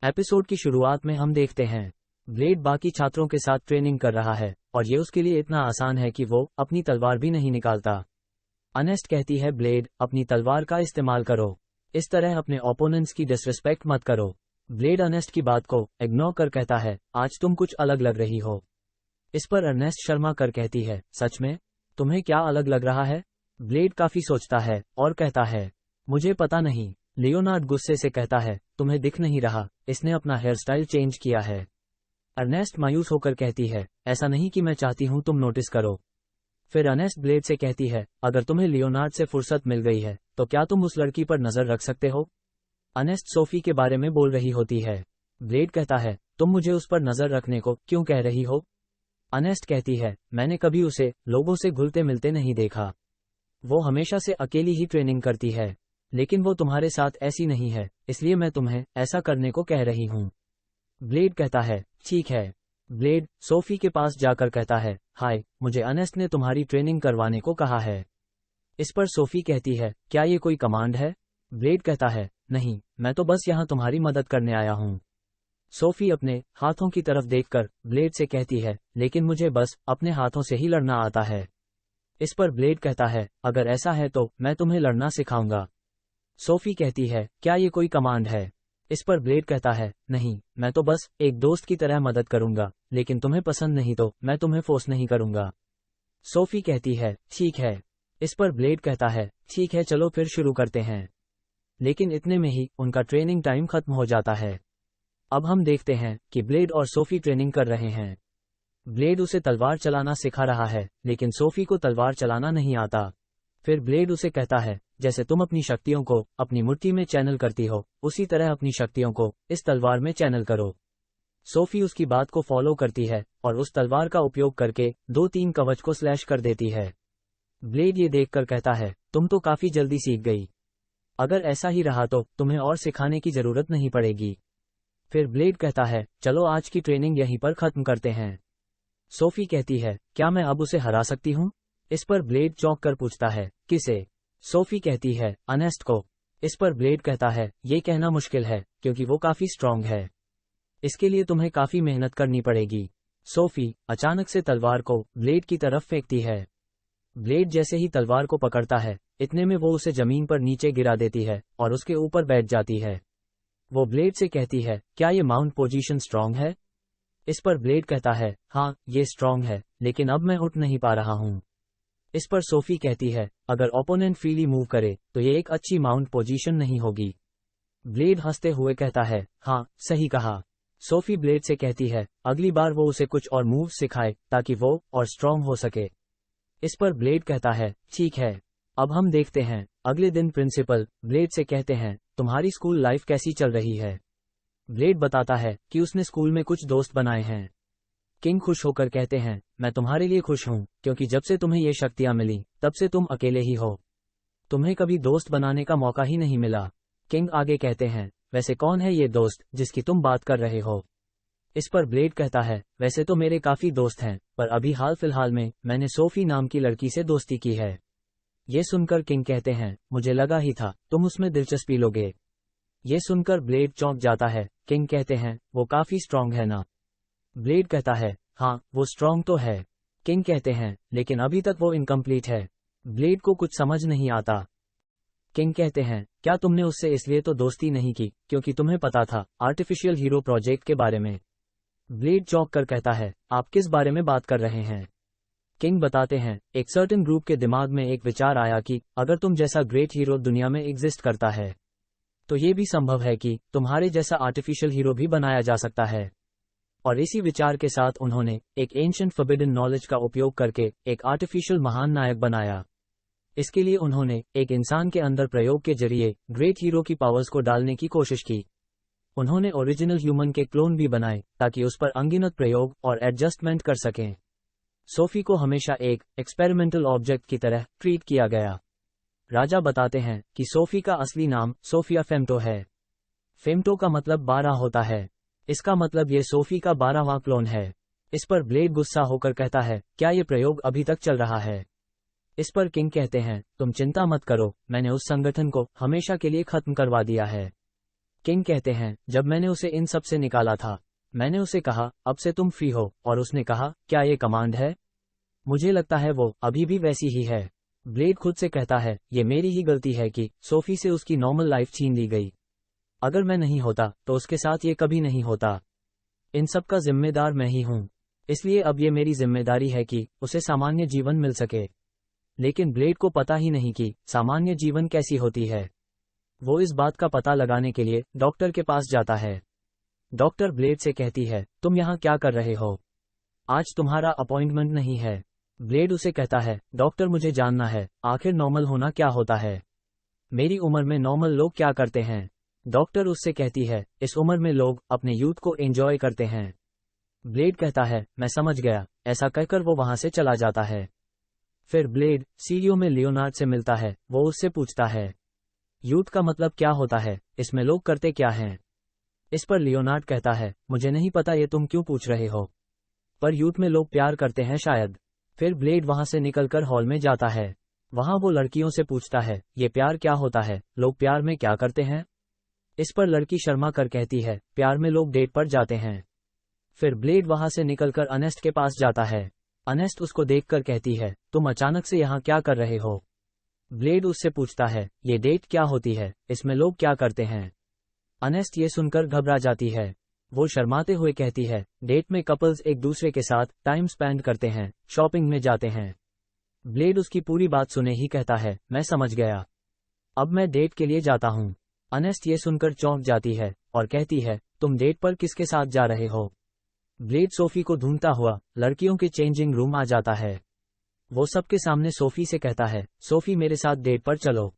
Episode की शुरुआत में हम देखते हैं ब्लेड बाकी छात्रों के साथ ट्रेनिंग कर रहा है और ये उसके लिए इतना आसान है कि वो अपनी तलवार भी नहीं निकालता। अनेस्ट कहती है ब्लेड अपनी तलवार का इस्तेमाल करो, इस तरह अपने ओपोनेंट्स की डिसरिस्पेक्ट मत करो। ब्लेड अनेस्ट की बात को इग्नोर कर कहता है आज तुम कुछ अलग लग रही हो। इस पर अर्नेस्ट शर्मा कर कहती है सच में, तुम्हें क्या अलग लग रहा है? ब्लेड काफी सोचता है और कहता है मुझे पता नहीं। लियोनार्ड गुस्से से कहता है तुम्हें दिख नहीं रहा, इसने अपना हेयर स्टाइल चेंज किया है। अर्नेस्ट मायूस होकर कहती है ऐसा नहीं कि मैं चाहती हूं तुम नोटिस करो। फिर अर्नेस्ट ब्लेड से कहती है अगर तुम्हें लियोनार्ड से फुर्सत मिल गई है तो क्या तुम उस लड़की पर नजर रख सकते हो? अर्नेस्ट सोफी के बारे में बोल रही होती है। ब्लेड कहता है तुम मुझे उस पर नजर रखने को क्यों कह रही हो? अर्नेस्ट कहती है मैंने कभी उसे लोगों से घुलते मिलते नहीं देखा। वो हमेशा से अकेली ही ट्रेनिंग करती है, लेकिन वो तुम्हारे साथ ऐसी नहीं है, इसलिए मैं तुम्हें ऐसा करने को कह रही हूँ। ब्लेड कहता है ठीक है। ब्लेड सोफी के पास जाकर कहता है हाय, मुझे अनेस्ट ने तुम्हारी ट्रेनिंग करवाने को कहा है। इस पर सोफी कहती है क्या ये कोई कमांड है? ब्लेड कहता है नहीं, मैं तो बस यहाँ तुम्हारी मदद करने आया हूँ। सोफी अपने हाथों की तरफ देखकर ब्लेड से कहती है लेकिन मुझे बस अपने हाथों से ही लड़ना आता है। इस पर ब्लेड कहता है अगर ऐसा है तो मैं तुम्हें लड़ना सिखाऊंगा। सोफी कहती है क्या ये कोई कमांड है? इस पर ब्लेड कहता है नहीं, मैं तो बस एक दोस्त की तरह मदद करूंगा, लेकिन तुम्हें पसंद नहीं तो मैं तुम्हें फोर्स नहीं करूंगा। सोफी कहती है ठीक है। इस पर ब्लेड कहता है ठीक है चलो फिर शुरू करते हैं। लेकिन इतने में ही उनका ट्रेनिंग टाइम खत्म हो जाता है। अब हम देखते हैं कि ब्लेड और सोफी ट्रेनिंग कर रहे हैं। ब्लेड उसे तलवार चलाना सिखा रहा है, लेकिन सोफी को तलवार चलाना नहीं आता। फिर ब्लेड उसे कहता है जैसे तुम अपनी शक्तियों को अपनी मुट्ठी में चैनल करती हो, उसी तरह अपनी शक्तियों को इस तलवार में चैनल करो। सोफी उसकी बात को फॉलो करती है और उस तलवार का उपयोग करके 2-3 कवच को स्लैश कर देती है। ब्लेड ये देखकर कहता है तुम तो काफी जल्दी सीख गई। अगर ऐसा ही रहा तो तुम्हें और सिखाने की जरूरत नहीं पड़ेगी। फिर ब्लेड कहता है चलो आज की ट्रेनिंग यहीं पर खत्म करते हैं। सोफी कहती है क्या मैं अब उसे हरा सकती हूँ? इस पर ब्लेड चौंक कर पूछता है किसे? सोफी कहती है अनेस्ट को। इस पर ब्लेड कहता है ये कहना मुश्किल है क्योंकि वो काफी स्ट्रांग है, इसके लिए तुम्हें काफी मेहनत करनी पड़ेगी। सोफी अचानक से तलवार को ब्लेड की तरफ फेंकती है। ब्लेड जैसे ही तलवार को पकड़ता है, इतने में वो उसे जमीन पर नीचे गिरा देती है और उसके ऊपर बैठ जाती है। वो ब्लेड से कहती है क्या ये माउंट पोजीशन स्ट्रांग है? इस पर ब्लेड कहता है हाँ ये स्ट्रांग है, लेकिन अब मैं उठ नहीं पा रहा हूँ। इस पर सोफी कहती है अगर ओपोनेंट फ्रीली मूव करे तो ये एक अच्छी माउंट पोजीशन नहीं होगी। ब्लेड हंसते हुए कहता है हाँ सही कहा। सोफी ब्लेड से कहती है अगली बार वो उसे कुछ और मूव सिखाए ताकि वो और स्ट्रांग हो सके। इस पर ब्लेड कहता है ठीक है। अब हम देखते हैं अगले दिन प्रिंसिपल ब्लेड से कहते हैं तुम्हारी स्कूल लाइफ कैसी चल रही है? ब्लेड बताता है कि उसने स्कूल में कुछ दोस्त बनाए हैं। किंग खुश होकर कहते हैं मैं तुम्हारे लिए खुश हूँ, क्योंकि जब से तुम्हें ये शक्तियाँ मिली तब से तुम अकेले ही हो, तुम्हें कभी दोस्त बनाने का मौका ही नहीं मिला। किंग आगे कहते हैं वैसे कौन है ये दोस्त जिसकी तुम बात कर रहे हो? इस पर ब्लेड कहता है वैसे तो मेरे काफी दोस्त हैं, पर अभी हाल फिलहाल में मैंने सोफी नाम की लड़की से दोस्ती की है। ये सुनकर किंग कहते हैं मुझे लगा ही था तुम उसमें दिलचस्पी लोगे। ये सुनकर ब्लेड चौंक जाता है। किंग कहते हैं वो काफी स्ट्रांग है ना? ब्लेड कहता है हाँ वो स्ट्रांग तो है। किंग कहते हैं लेकिन अभी तक वो इनकम्प्लीट है। ब्लेड को कुछ समझ नहीं आता। किंग कहते हैं क्या तुमने उससे इसलिए तो दोस्ती नहीं की क्योंकि तुम्हें पता था आर्टिफिशियल हीरो प्रोजेक्ट के बारे में? ब्लेड चौंक कर कहता है आप किस बारे में बात कर रहे हैं? किंग बताते हैं एक सर्टेन ग्रुप के दिमाग में एक विचार आया कि अगर तुम जैसा ग्रेट हीरो दुनिया में एग्जिस्ट करता है तो ये भी संभव है कि तुम्हारे जैसा आर्टिफिशियल हीरो भी बनाया जा सकता है। और इसी विचार के साथ उन्होंने एक एंशिएंट फॉरबिडन नॉलेज का उपयोग करके एक आर्टिफिशियल महान नायक बनाया। इसके लिए उन्होंने एक इंसान के अंदर प्रयोग के जरिए ग्रेट हीरो की पावर्स को डालने की कोशिश की। उन्होंने ओरिजिनल ह्यूमन के क्लोन भी बनाए ताकि उस पर अनगिनत प्रयोग और एडजस्टमेंट कर सकें। सोफी को हमेशा एक एक्सपेरिमेंटल ऑब्जेक्ट की तरह ट्रीट किया गया। राजा बताते हैं कि सोफी का असली नाम सोफिया फेम्टो है। फेम्टो का मतलब 12 होता है, इसका मतलब ये सोफी का 12वां क्लोन है। इस पर ब्लेड गुस्सा होकर कहता है क्या ये प्रयोग अभी तक चल रहा है? इस पर किंग कहते हैं तुम चिंता मत करो, मैंने उस संगठन को हमेशा के लिए खत्म करवा दिया है। किंग कहते हैं, जब मैंने उसे इन सब से निकाला था, मैंने उसे कहा, अब से तुम फ्री हो, और उसने कहा, क्या ये कमांड है? मुझे लगता है वो अभी भी वैसी ही है। ब्लेड खुद से कहता है, ये मेरी ही गलती है कि सोफी से उसकी नॉर्मल लाइफ छीन ली गई। अगर मैं नहीं होता तो उसके साथ ये कभी नहीं होता। इन सब का जिम्मेदार मैं ही हूँ, इसलिए अब ये मेरी जिम्मेदारी है कि उसे सामान्य जीवन मिल सके। लेकिन ब्लेड को पता ही नहीं कि सामान्य जीवन कैसी होती है। वो इस बात का पता लगाने के लिए डॉक्टर के पास जाता है। डॉक्टर ब्लेड से कहती है, तुम यहाँ क्या कर रहे हो? आज तुम्हारा अपॉइंटमेंट नहीं है। ब्लेड उसे कहता है, डॉक्टर मुझे जानना है, आखिर नॉर्मल होना क्या होता है? मेरी उम्र में नॉर्मल लोग क्या करते हैं? डॉक्टर उससे कहती है, इस उम्र में लोग अपने यूथ को एंजॉय करते हैं। ब्लेड कहता है, मैं समझ गया। ऐसा कहकर वो वहां से चला जाता है। फिर ब्लेड सीढ़ियों में लियोनार्ड से मिलता है। वो उससे पूछता है, यूथ का मतलब क्या होता है? इसमें लोग करते क्या हैं? इस पर लियोनार्ड कहता है, मुझे नहीं पता ये तुम क्यों पूछ रहे हो, पर यूथ में लोग प्यार करते हैं शायद। फिर ब्लेड वहां से निकलकर हॉल में जाता है। वहां वो लड़कियों से पूछता है, ये प्यार क्या होता है? लोग प्यार में क्या करते हैं? इस पर लड़की शर्मा कर कहती है, प्यार में लोग डेट पर जाते हैं। फिर ब्लेड वहां से निकलकर अनेस्ट के पास जाता है। अनेस्ट उसको देखकर कहती है, तुम अचानक से यहाँ क्या कर रहे हो? ब्लेड उससे पूछता है, ये डेट क्या होती है? इसमें लोग क्या करते हैं? अनेस्ट ये सुनकर घबरा जाती है। वो शर्माते हुए कहती है, डेट में कपल्स एक दूसरे के साथ टाइम स्पेंड करते हैं, शॉपिंग में जाते हैं। ब्लेड उसकी पूरी बात सुने ही कहता है, मैं समझ गया, अब मैं डेट के लिए जाता हूँ। अनेस्ट ये सुनकर चौंक जाती है और कहती है, तुम डेट पर किसके साथ जा रहे हो? ब्लेड सोफी को ढूंढता हुआ लड़कियों के चेंजिंग रूम आ जाता है। वो सबके सामने सोफी से कहता है, सोफी मेरे साथ डेट पर चलो।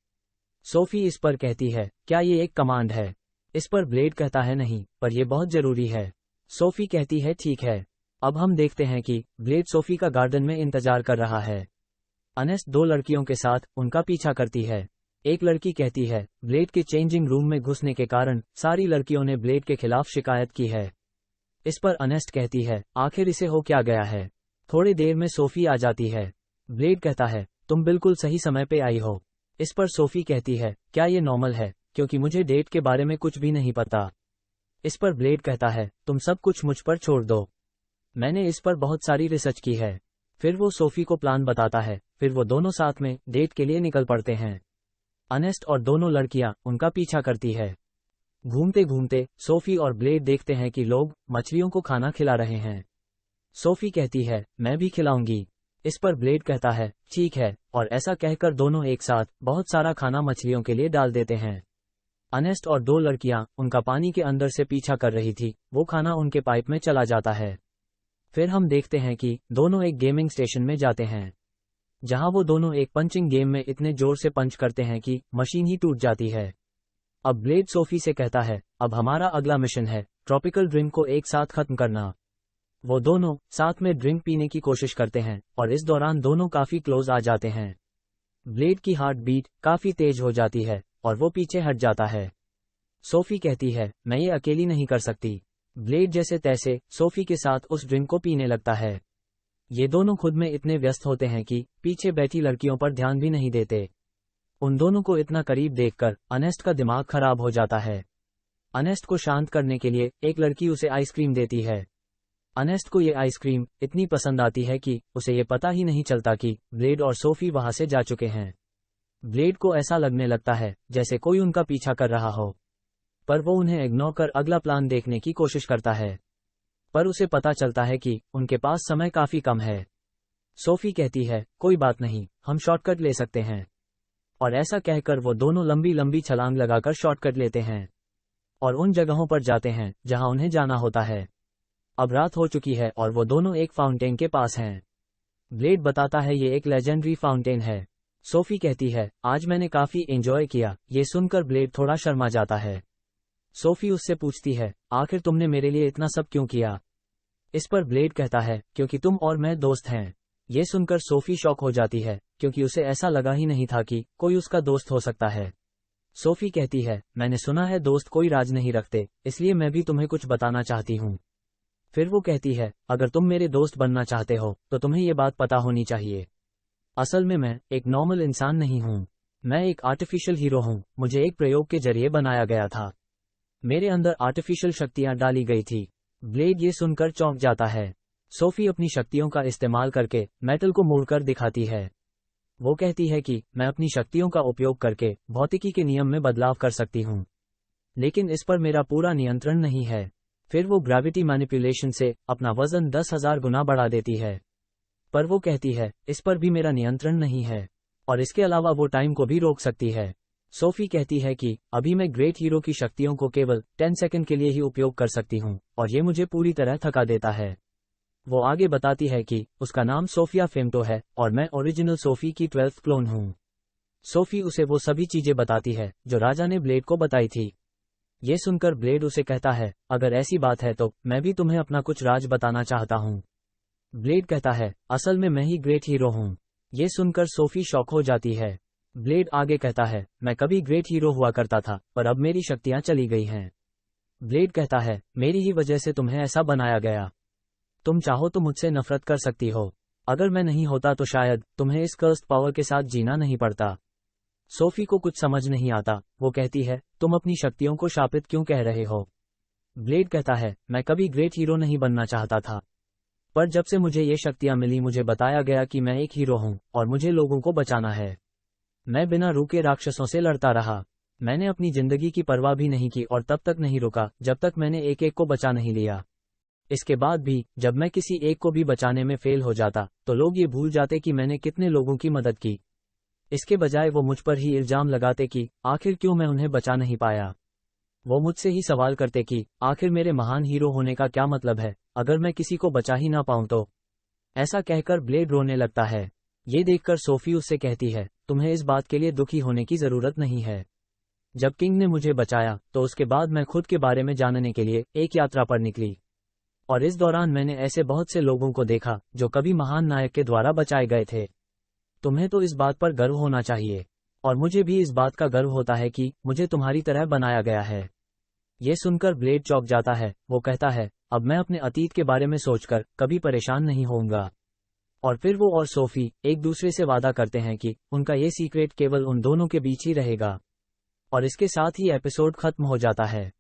सोफी इस पर कहती है, क्या ये एक कमांड है? इस पर ब्लेड कहता है, नहीं, पर यह बहुत जरूरी है। सोफी कहती है, ठीक है। अब हम देखते हैं कि ब्लेड सोफी का गार्डन में इंतजार कर रहा है। अनेस्ट दो लड़कियों के साथ उनका पीछा करती है। एक लड़की कहती है, ब्लेड के चेंजिंग रूम में घुसने के कारण सारी लड़कियों ने ब्लेड के खिलाफ शिकायत की है। इस पर अनेस्ट कहती है, आखिर इसे हो क्या गया है? थोड़ी देर में सोफी आ जाती है। ब्लेड कहता है, तुम बिल्कुल सही समय पे आई हो। इस पर सोफी कहती है, क्या ये नॉर्मल है, क्योंकि मुझे डेट के बारे में कुछ भी नहीं पता। इस पर ब्लेड कहता है, तुम सब कुछ मुझ पर छोड़ दो, मैंने इस पर बहुत सारी रिसर्च की है। फिर वो सोफी को प्लान बताता है। फिर वो दोनों साथ में डेट के लिए निकल पड़ते हैं। अनेस्ट और दोनों लड़कियां उनका पीछा करती है। घूमते घूमते सोफी और ब्लेड देखते हैं कि लोग मछलियों को खाना खिला रहे हैं। सोफी कहती है, मैं भी खिलाऊंगी। इस पर ब्लेड कहता है, ठीक है, और ऐसा कहकर दोनों एक साथ बहुत सारा खाना मछलियों के लिए डाल देते हैं। अनेस्ट और दो लड़कियां उनका पानी के अंदर से पीछा कर रही थी, वो खाना उनके पाइप में चला जाता है। फिर हम देखते हैं कि दोनों एक गेमिंग स्टेशन में जाते हैं, जहां वो दोनों एक पंचिंग गेम में इतने जोर से पंच करते हैं कि मशीन ही टूट जाती है। अब ब्लेड सोफी से कहता है, अब हमारा अगला मिशन है ट्रॉपिकल ड्रिंक को एक साथ खत्म करना। वो दोनों साथ में ड्रिंक पीने की कोशिश करते हैं और इस दौरान दोनों काफी क्लोज आ जाते हैं। ब्लेड की हार्ट बीट काफी तेज हो जाती है और वो पीछे हट जाता है। सोफी कहती है, मैं ये अकेली नहीं कर सकती। ब्लेड जैसे तैसे सोफी के साथ उस ड्रिंक को पीने लगता है। ये दोनों खुद में इतने व्यस्त होते हैं कि पीछे बैठी लड़कियों पर ध्यान भी नहीं देते। उन दोनों को इतना करीब देखकर अनेस्ट का दिमाग खराब हो जाता है। अनेस्ट को शांत करने के लिए एक लड़की उसे आइसक्रीम देती है। अनेस्ट को ये आइसक्रीम इतनी पसंद आती है कि उसे ये पता ही नहीं चलता कि ब्लेड और सोफी वहां से जा चुके हैं। ब्लेड को ऐसा लगने लगता है जैसे कोई उनका पीछा कर रहा हो, पर वो उन्हें इग्नोर कर अगला प्लान देखने की कोशिश करता है। पर उसे पता चलता है कि उनके पास समय काफी कम है। सोफी कहती है, कोई बात नहीं, हम शॉर्टकट ले सकते हैं। और ऐसा कहकर वो दोनों लंबी लंबी छलांग लगाकर शॉर्टकट लेते हैं और उन जगहों पर जाते हैं जहां उन्हें जाना होता है। अब रात हो चुकी है और वो दोनों एक फाउंटेन के पास हैं। ब्लेड बताता है ये एक लेजेंडरी फाउंटेन है। सोफी कहती है, आज मैंने काफी एंजॉय किया। ये सुनकर ब्लेड थोड़ा शर्मा जाता है। सोफी उससे पूछती है, आखिर तुमने मेरे लिए इतना सब क्यों किया? इस पर ब्लेड कहता है, क्योंकि तुम और मैं दोस्त हैं। ये सुनकर सोफी शॉक हो जाती है, क्योंकि उसे ऐसा लगा ही नहीं था कि कोई उसका दोस्त हो सकता है। सोफी कहती है, मैंने सुना है दोस्त कोई राज नहीं रखते, इसलिए मैं भी तुम्हें कुछ बताना चाहती हूँ। फिर वो कहती है, अगर तुम मेरे दोस्त बनना चाहते हो तो तुम्हें ये बात पता होनी चाहिए। असल में मैं एक नॉर्मल इंसान नहीं हूँ, मैं एक आर्टिफिशियल हीरो हूँ। मुझे एक प्रयोग के जरिए बनाया गया था। मेरे अंदर आर्टिफिशियल शक्तियां डाली गई थी। ब्लेड ये सुनकर चौंक जाता है। सोफी अपनी शक्तियों का इस्तेमाल करके मेटल को मोड़कर दिखाती है। वो कहती है कि मैं अपनी शक्तियों का उपयोग करके भौतिकी के नियम में बदलाव कर सकती हूँ, लेकिन इस पर मेरा पूरा नियंत्रण नहीं है। फिर वो ग्रेविटी मैनिपुलेशन से अपना वजन 10,000 गुना बढ़ा देती है, पर वो कहती है इस पर भी मेरा नियंत्रण नहीं है, और इसके अलावा वो टाइम को भी रोक सकती है। सोफी कहती है कि अभी मैं ग्रेट हीरो की शक्तियों को केवल 10 सेकंड के लिए ही उपयोग कर सकती हूँ, और ये मुझे पूरी तरह थका देता है। वो आगे बताती है कि उसका नाम सोफिया फेमटो है और मैं ओरिजिनल सोफी की 12th क्लोन हूँ। सोफी उसे वो सभी चीजें बताती है जो राजा ने ब्लेड को बताई थी। ये सुनकर ब्लेड उसे कहता है, अगर ऐसी बात है तो मैं भी तुम्हें अपना कुछ राज बताना चाहता हूँ। ब्लेड कहता है, असल में मैं ही ग्रेट हीरो हूँ। ये सुनकर सोफी शॉक हो जाती है। ब्लेड आगे कहता है, मैं कभी ग्रेट हीरो हुआ करता था, पर अब मेरी शक्तियां चली गई हैं। ब्लेड कहता है, मेरी ही वजह से तुम्हें ऐसा बनाया गया। तुम चाहो तो मुझसे नफरत कर सकती हो। अगर मैं नहीं होता तो शायद तुम्हें इस कर्स्ड पावर के साथ जीना नहीं पड़ता। सोफी को कुछ समझ नहीं आता। वो कहती है, तुम अपनी शक्तियों को शापित क्यों कह रहे हो? ब्लेड कहता है, मैं कभी ग्रेट हीरो नहीं बनना चाहता था, पर जब से मुझे ये शक्तियां मिली मुझे बताया गया कि मैं एक हीरो हूं और मुझे लोगों को बचाना है। मैं बिना रुके राक्षसों से लड़ता रहा। मैंने अपनी जिंदगी की परवाह भी नहीं की और तब तक नहीं रुका जब तक मैंने एक एक को बचा नहीं लिया। इसके बाद भी जब मैं किसी एक को भी बचाने में फेल हो जाता तो लोग ये भूल जाते कि मैंने कितने लोगों की मदद की। इसके बजाय वो मुझ पर ही इल्जाम लगाते कि आखिर क्यों मैं उन्हें बचा नहीं पाया। वो मुझसे ही सवाल करते कि आखिर मेरे महान हीरो होने का क्या मतलब है अगर मैं किसी को बचा ही ना पाऊं तो। ऐसा कहकर ब्लेड रोने लगता है। ये देखकर सोफी उससे कहती है, तुम्हें इस बात के लिए दुखी होने की जरूरत नहीं है। जब किंग ने मुझे बचाया तो उसके बाद मैं खुद के बारे में जानने के लिए एक यात्रा पर निकली, और इस दौरान मैंने ऐसे बहुत से लोगों को देखा जो कभी महान नायक के द्वारा बचाए गए थे। तुम्हें तो इस बात पर गर्व होना चाहिए, और मुझे भी इस बात का गर्व होता है कि मुझे तुम्हारी तरह बनाया गया है। ये सुनकर ब्लेड चौंक जाता है। वो कहता है, अब मैं अपने अतीत के बारे में सोचकर कभी परेशान नहीं होऊंगा। और फिर वो और सोफी एक दूसरे से वादा करते हैं कि उनका ये सीक्रेट केवल उन दोनों के बीच ही रहेगा। और इसके साथ ही एपिसोड खत्म हो जाता है।